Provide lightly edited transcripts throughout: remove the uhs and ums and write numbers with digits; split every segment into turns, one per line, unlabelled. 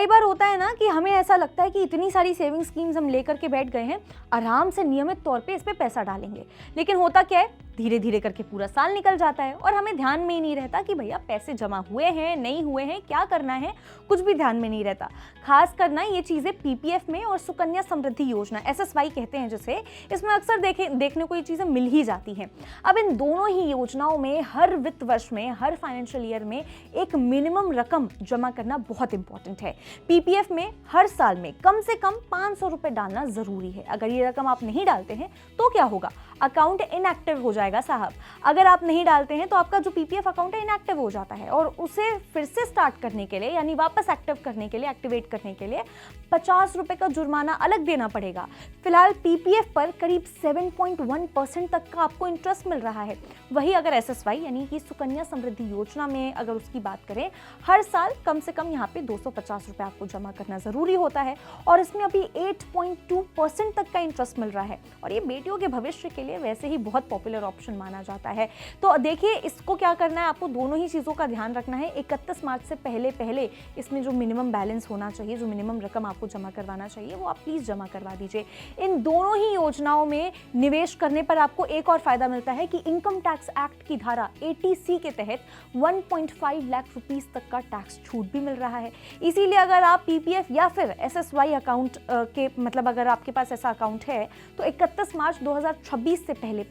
कई बार होता है ना कि हमें ऐसा लगता है कि इतनी सारी सेविंग स्कीम्स हम लेकर के बैठ गए हैं, आराम से नियमित तौर पे इस पे पैसा डालेंगे, लेकिन होता क्या है, धीरे धीरे करके पूरा साल निकल जाता है और हमें ध्यान में ही नहीं रहता कि भैया पैसे जमा हुए हैं नहीं हुए हैं, क्या करना है, कुछ भी ध्यान में नहीं रहता। खास करना ये चीज़ें पीपीएफ में और सुकन्या समृद्धि योजना एसएसवाई कहते हैं जिसे, इसमें अक्सर देखने को ये चीज़ें मिल ही जाती हैं। अब इन दोनों ही योजनाओं में हर वित्त वर्ष में, हर फाइनेंशियल ईयर में एक मिनिमम रकम जमा करना बहुत इंपॉर्टेंट है। पीपीएफ में हर साल में कम से कम 500 रुपए डालना जरूरी है। अगर ये रकम आप नहीं डालते हैं तो क्या होगा, अकाउंट इनएक्टिव हो जाएगा साहब। अगर आप नहीं डालते हैं तो आपका जो पीपीएफ अकाउंट है इनएक्टिव हो जाता है और उसे फिर से स्टार्ट करने के लिए, यानी वापस एक्टिव करने के लिए, एक्टिवेट करने के लिए 50 रुपए का जुर्माना अलग देना पड़ेगा। फिलहाल पीपीएफ पर करीब 7.1% तक का आपको इंटरेस्ट मिल रहा है। वही अगर एसएसवाई यानी कि सुकन्या समृद्धि योजना में अगर उसकी बात करें, हर साल कम से कम यहाँ पे 250 रुपए आपको जमा करना जरूरी होता है और इसमें अभी 8.2% तक का इंटरेस्ट मिल रहा है और ये बेटियों के भविष्य के लिए वैसे ही बहुत पॉपुलर ऑप्शन माना जाता है। तो देखिए, इसको क्या करना है, आपको दोनों ही चीज़ों का ध्यान रखना है। 31 मार्च से पहले इसमें जो मिनिमम बैलेंस होना चाहिए, जो मिनिमम रकम आपको जमा करवाना चाहिए, वो आप प्लीज़ जमा करवा दीजिए। इन दोनों ही योजनाओं में निवेश करने पर आपको एक और फायदा मिलता है कि इनकम टैक्स एक्ट की धारा 80C के तहत 1.5 लाख रुपीस तक का टैक्स छूट भी मिल रहा है। इसीलिए अगर आप पीपीएफ या फिर एसएसवाई अकाउंट के मतलब अगर आपके पास ऐसा अकाउंट है तो 31 मार्च 2026 से पहले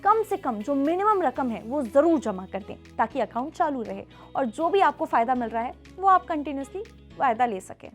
कम से कम जो मिनिमम रकम है वो जरूर जमा कर दें ताकि अकाउंट चालू रहे और जो भी आपको फायदा मिल रहा है वो आप कंटिन्यूसली फायदा ले सकें।